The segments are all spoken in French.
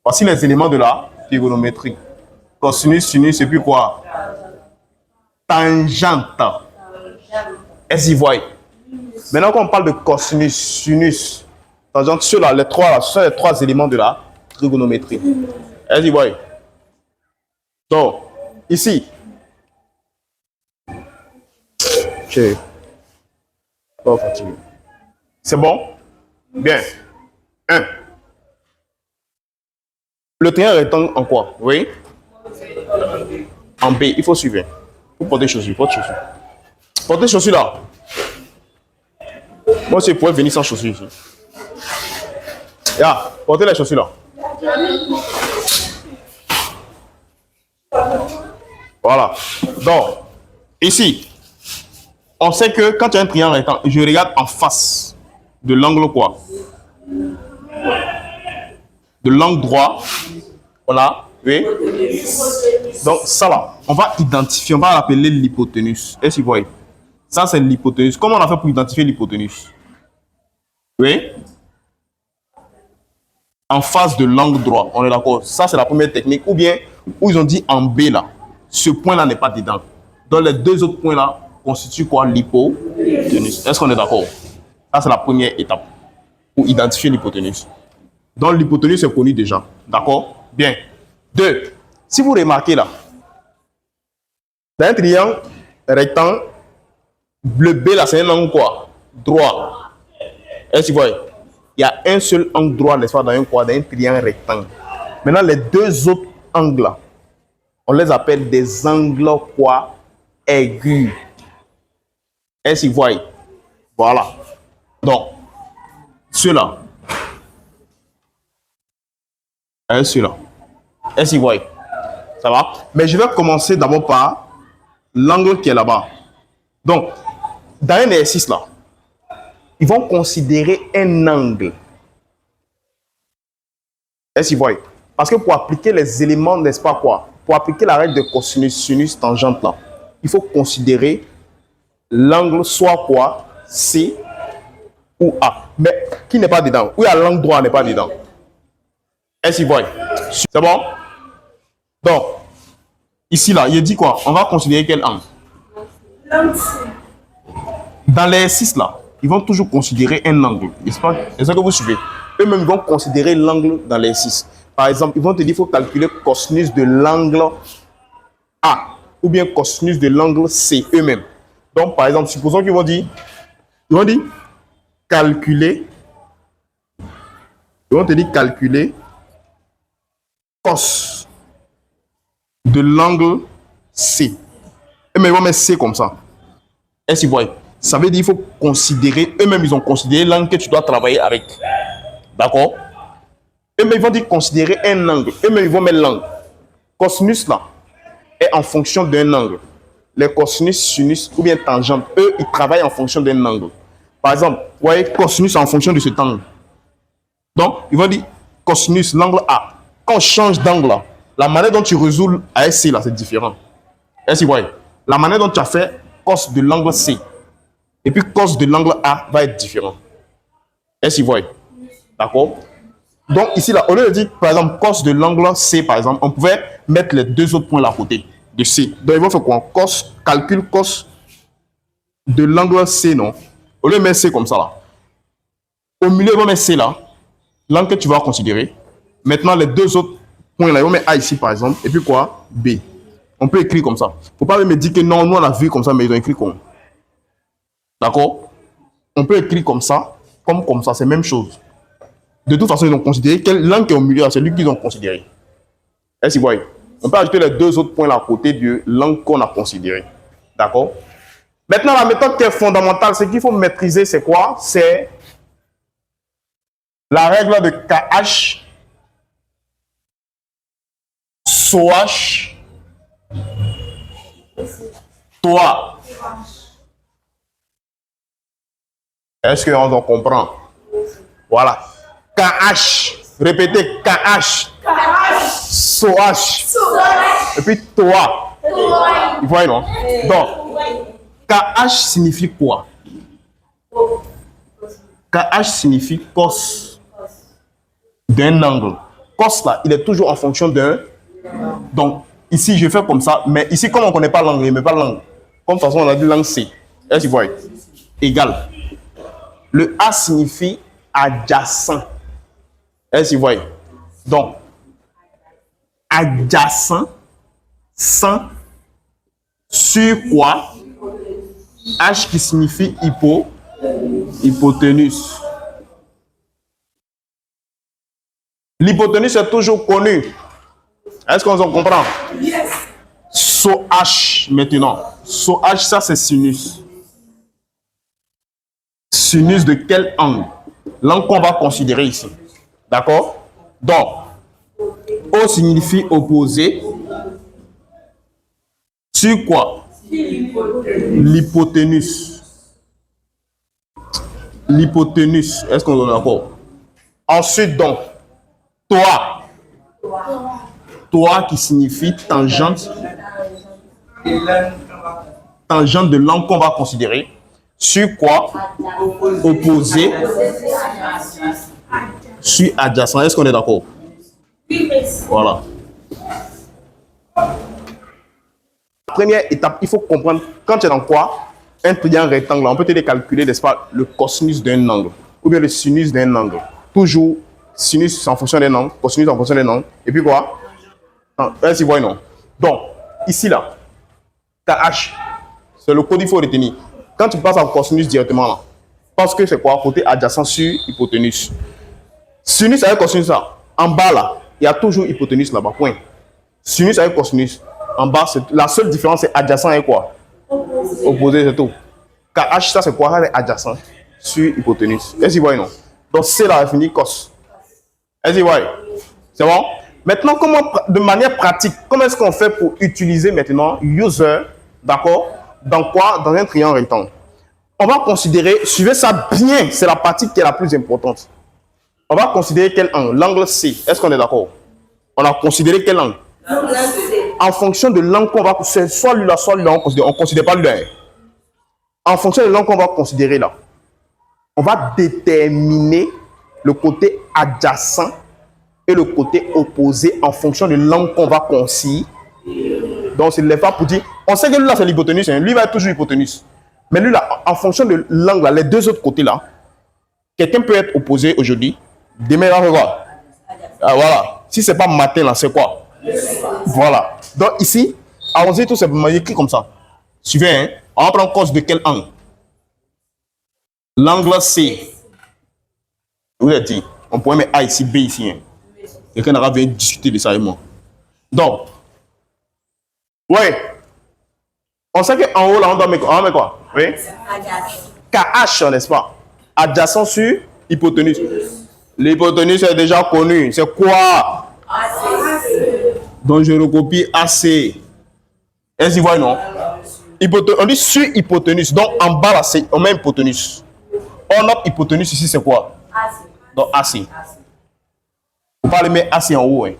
Voici les éléments de la trigonométrie. Cosinus, sinus, et puis quoi? Tangente. Est-ce que vous voyez? Maintenant, quand on parle de cosinus, sinus, tangente, ceux-là, les trois éléments de la trigonométrie. Est-ce que vous voyez? Donc, ici. Ok. Pas fatigué. C'est bon? Bien. 1. Le triangle rectangle en quoi? Oui? En B. Il faut suivre. Vous portez chaussures. Portez chaussures. Portez chaussures là. Moi, je pourrais venir sans chaussures ici. Ya, portez les chaussures là. Voilà. Donc, ici, on sait que quand tu as un triangle rectangle, je regarde en face de l'angle quoi? De l'angle droit. Voilà. Oui. Donc, ça là, on va identifier, on va l'appeler l'hypoténuse. Est-ce que vous voyez? Ça, c'est l'hypoténuse. Comment on a fait pour identifier l'hypoténuse? Oui. En face de l'angle droit, on est d'accord. Ça, c'est la première technique. Ou bien, où ils ont dit en B là, ce point-là n'est pas dedans. Donc, les deux autres points-là constituent quoi? L'hypoténuse. Est-ce qu'on est d'accord? Ça, c'est la première étape pour identifier l'hypoténuse. Donc, l'hypoténuse est connue déjà. D'accord? Bien. 2. Si vous remarquez là, dans un triangle rectangle, le B là, c'est un angle quoi? Droit. Est-ce que vous voyez? Il y a un seul angle droit, n'est-ce pas, dans un triangle rectangle. Maintenant, les deux autres angles là, on les appelle des angles quoi? Aigus. Est-ce que vous voyez? Voilà. Donc, ceux-là. Et ceux-là. Est-ce que vous voyez? Ça va? Mais je vais commencer d'abord par l'angle qui est là-bas. Donc, dans un exercice là, ils vont considérer un angle. Est-ce que vous voyez? Parce que pour appliquer les éléments, n'est-ce pas quoi? Pour appliquer la règle de cosinus, sinus, tangente là, il faut considérer l'angle soit quoi? C ou A. Mais qui n'est pas dedans? Où il y a l'angle droit n'est pas dedans. Est-ce que vous voyez? C'est bon? Donc, ici là, il dit quoi? On va considérer quel angle? Dans les 6 là, ils vont toujours considérer un angle. Est-ce que vous suivez? Eux-mêmes vont considérer l'angle dans les 6. Par exemple, ils vont te dire qu'il faut calculer cosinus de l'angle A ou bien cosinus de l'angle C eux-mêmes. Donc, par exemple, supposons qu'ils vont dire calculer, ils vont te dire calculer cos de l'angle C. Eux-mêmes ils vont mettre C comme ça. Est-ce que vous voyez? Ça veut dire qu'il faut considérer, eux-mêmes ils ont considéré l'angle que tu dois travailler avec. D'accord? Eux-mêmes ils vont dire considérer un angle. Eux-mêmes ils vont mettre l'angle. Cosinus là est en fonction d'un angle. Les cosinus, sinus ou bien tangente, eux ils travaillent en fonction d'un angle. Par exemple, vous voyez cosinus en fonction de cet angle. Donc ils vont dire cosinus, l'angle A. Quand on change d'angle là, la manière dont tu résous ASC là, c'est différent. Est-ce que vous voyez? La manière dont tu as fait cos de l'angle C et puis cos de l'angle A va être différent. Est-ce que vous voyez? D'accord? Donc ici là, au lieu de dire par exemple cos de l'angle C par exemple, on pouvait mettre les deux autres points là à côté de C. Donc ils vont faire quoi? Cos, calcul cos de l'angle C, non? Au lieu de mettre C comme ça là. Au milieu, ils vont mettre C là, l'angle que tu vas considérer. Maintenant les deux autres points là, ils vont mettre A ici par exemple, et puis quoi? B. On peut écrire comme ça. Il ne faut pas me dire que non, nous on a vu comme ça, mais ils ont écrit comme. D'accord? On peut écrire comme ça, comme ça, c'est la même chose. De toute façon, ils ont considéré quelle langue qui est au milieu, c'est lui qu'ils ont considéré. Est-ce que vous voyez? On peut ajouter les deux autres points là à côté de langue qu'on a considéré. D'accord? Maintenant, la méthode qui est fondamentale, c'est qu'il faut maîtriser, c'est quoi? C'est la règle de KH, SOH, toi. Est-ce qu'on en comprend? Voilà. KH. Répétez KH. SOH. Et puis toi. Vous voyez, non? Donc, KH signifie quoi? KH signifie cos d'un angle. cos là, il est toujours en fonction d'un. Donc, ici, je fais comme ça. Mais ici, comme on ne connaît pas l'angle, il ne met pas l'angle. Comme de toute façon, on a dit langue C. Est-ce que vous voyez? Égal. Le A signifie adjacent. Est-ce que vous voyez? Donc, adjacent, sans, sur quoi? H qui signifie hypoténuse. L'hypoténuse est toujours connue. Est-ce qu'on en comprend? Yes. So H maintenant. So H, ça c'est sinus. Sinus de quel angle? L'angle qu'on va considérer ici. D'accord? Donc, O signifie opposé. Sur quoi? L'hypoténuse. L'hypoténuse. Est-ce qu'on est d'accord? Ensuite, donc, toi. Toi qui signifie tangente. Tangente de l'angle qu'on va considérer. Sur quoi? Opposé. Sur adjacent. Est-ce qu'on est d'accord? Voilà. Première étape, il faut comprendre quand tu es dans quoi? Un triangle rectangle. On peut te calculer, n'est-ce pas, le cosinus d'un angle ou bien le sinus d'un angle. Toujours sinus en fonction d'un angle, cosinus en fonction d'un angle. Et puis quoi? Est-ce que vous voyez, non? Donc, ici, là, ta H, c'est le code qu'il faut retenir. Quand tu passes en cosinus directement, là, parce que c'est quoi? Côté adjacent sur hypoténuse. Sinus avec cosinus, là, en bas, là, il y a toujours hypoténuse là-bas, point. Sinus avec cosinus. En bas, la seule différence, c'est adjacent et quoi? Opposé, c'est tout. KH, ça, c'est quoi? Ça, c'est adjacent sur hypoténuse. Est-ce que vous voyez, non? Donc, c'est là, fini cos. Est-ce que vous voyez? C'est bon? Maintenant, comment, de manière pratique, comment est-ce qu'on fait pour utiliser maintenant user, d'accord? Dans quoi? Dans un triangle rectangle. On va considérer, suivez ça bien, c'est la partie qui est la plus importante. On va considérer quel angle? L'angle C. Est-ce qu'on est d'accord? On a considéré quel angle? En fonction de l'angle qu'on va considérer, soit lui là, on ne considère pas lui là. En fonction de l'angle qu'on va considérer là, on va déterminer le côté adjacent et le côté opposé en fonction de l'angle qu'on va considérer. Donc, c'est l'effort pour dire, on sait que lui là, c'est l'hypoténuse, hein, lui va être toujours hypoténuse. Mais lui là, en fonction de l'angle là, les deux autres côtés là, quelqu'un peut être opposé aujourd'hui, demain là, regarde. Ah, voilà. Si ce n'est pas matin là, c'est quoi? Voilà. Donc ici, allons-y tout simplement, il écrit comme ça. Suivez, hein? On va prendre cause de quel angle? L'angle C. Vous avez dit, on pourrait mettre A ici, B ici. Hein? Quelqu'un aura venu discuter de ça avec moi. Donc, ouais. On sait qu'en haut, là, on doit mettre quoi? Oui? KH, n'est-ce pas? Adjacent sur hypoténuse. L'hypoténuse est déjà connue. C'est quoi? Donc, je recopie AC. Est-ce que vous voyez, non? On dit sur hypoténuse. Donc, en bas, là, on met hypoténuse. Notre hypoténuse ici, c'est quoi? Donc, AC. Vous parlez, mais AC en haut. Hein.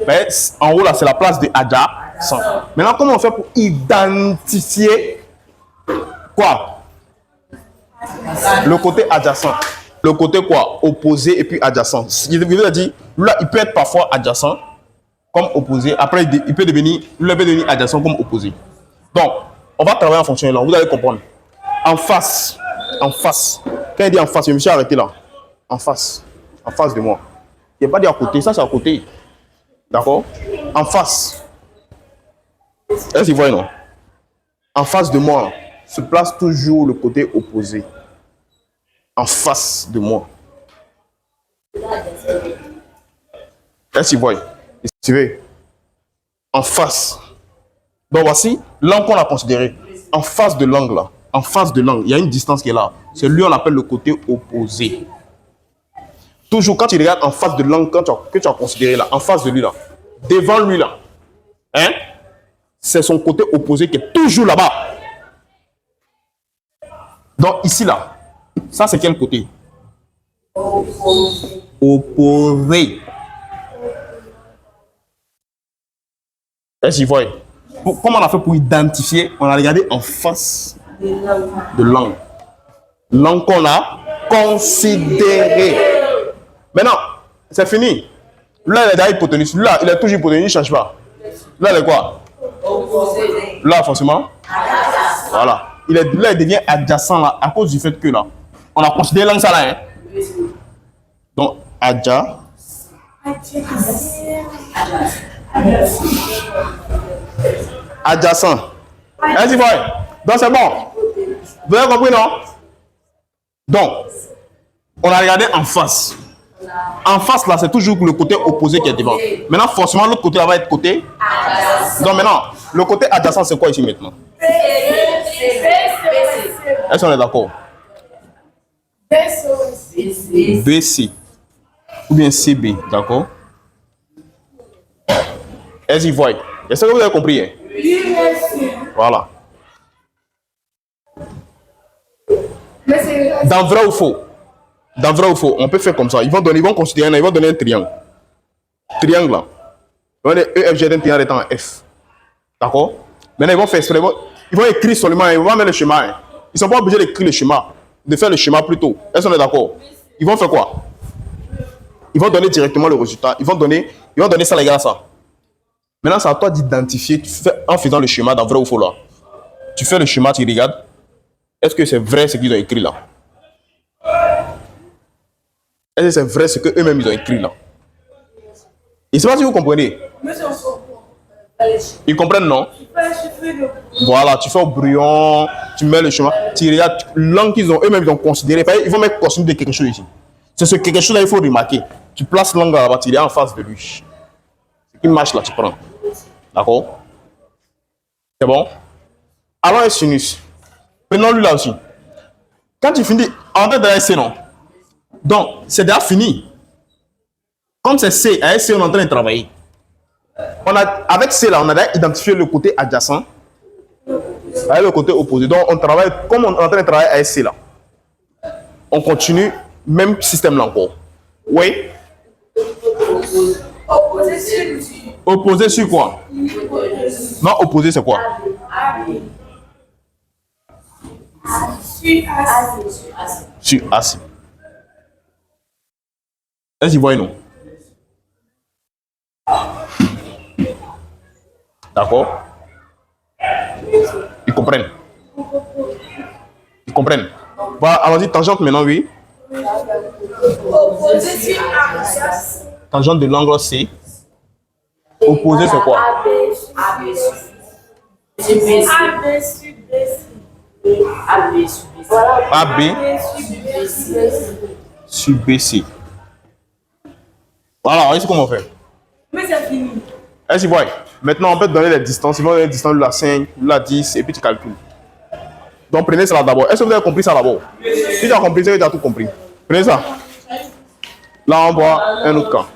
Mais en haut, là, c'est la place de adjacent. Maintenant, comment on fait pour identifier quoi? Le côté adjacent. Le côté quoi? Opposé et puis adjacent. Je vous ai dit, là, il peut être parfois adjacent comme opposé. Après, il peut devenir adjacent comme opposé. Donc, on va travailler en fonction de là. Vous allez comprendre. En face. En face. Quand il dit en face, je me suis arrêté là. En face. En face de moi. Il n'y a pas dit à côté. Ça, c'est à côté. D'accord? En face. Est-ce que vous voyez, non? En face de moi, se place toujours le côté opposé. En face de moi. Est-ce que vous voyez? Suivez. En face. Donc voici l'angle qu'on a considéré. En face de l'angle là. En face de l'angle, il y a une distance qui est là. C'est lui on appelle le côté opposé. Toujours quand tu regardes en face de l'angle que tu as considéré là, en face de lui là, devant lui là, hein, c'est son côté opposé qui est toujours là-bas. Donc ici là, ça c'est quel côté? Opposé. Est-ce que vous voyez? Comment on a fait pour identifier? On a regardé en face de l'angle. L'angle qu'on a considéré. Maintenant, c'est fini. Là, il est déjà hypoténuse. Là, il est toujours hypoténuse, il ne change pas. Là, il est quoi? Là, forcément. Voilà. Là, il devient adjacent là, à cause du fait que là, on a considéré langue ça là. Hein. Donc, adjacent. Vas-y, boy. Donc, c'est bon. Vous avez compris, non? Donc, on a regardé en face. En face, là, c'est toujours le côté opposé qui est devant. Maintenant, forcément, l'autre côté, là, va être côté. Donc, maintenant, le côté adjacent, c'est quoi ici maintenant? Est-ce qu'on est d'accord? BC. Ou bien CB, d'accord? Est-ce que vous voyez? Est-ce que vous avez compris? Hein? Voilà. Dans vrai ou faux? Dans vrai ou faux? On peut faire comme ça. Ils vont considérer, ils vont donner un triangle. Triangle là. Ils vont dire EFG d'un triangle étant un F. D'accord? Maintenant, ils vont faire exprès. Ils vont écrire seulement, ils vont mettre le schéma. Hein. Ils ne sont pas obligés d'écrire le schéma, de faire le schéma plus tôt. Est-ce qu'on est d'accord? Ils vont faire quoi? Ils vont donner directement le résultat. Ils vont donner ça égale à ça. Maintenant, c'est à toi d'identifier en faisant le schéma dans vrai ou faux là. Tu fais le schéma, tu regardes. Est-ce que c'est vrai ce qu'ils ont écrit là? Est-ce que c'est vrai ce qu'eux-mêmes ils ont écrit là? Je ne sais pas si vous comprenez. Ils comprennent, non? Voilà, tu fais au brouillon, tu mets le chemin, tu regardes l'angle qu'ils ont, eux-mêmes ils ont considéré. Ils vont mettre costume de quelque chose ici. C'est ce quelque chose là, il faut remarquer. Tu places l'angle là-bas, tu es en face de lui. Ce qui marche là, tu prends. D'accord? C'est bon? Alors, un sinus. Prenons-lui là aussi. Quand tu finis, en tête de C, non? Donc, c'est déjà fini. Comme c'est C, avec C, on est en train de travailler. Avec C, là, on a déjà identifié le côté adjacent avec le côté opposé. Donc, on travaille comme on est en train de travailler avec C, là. On continue, même système là encore. Oui? Opposé sur quoi? Non, opposé, c'est quoi? Sur AC. Est-ce qu'ils voient, non? D'accord? Ils comprennent. Ils comprennent. Voilà, allons-y, tangente maintenant, oui. Tangente de l'angle C. Opposé, c'est quoi? AB sur BC. Voilà, voyez ce qu'on va faire. Mais c'est fini. Est-ce que vous voyez? Maintenant, on peut donner les distances. Ils vont donner les distances de la 5, de la 10, et puis tu calcules. Donc, prenez ça d'abord. Est-ce que vous avez compris ça d'abord? Si tu as compris ça, tu as tout compris. Prenez ça. Là, on voit un autre cas.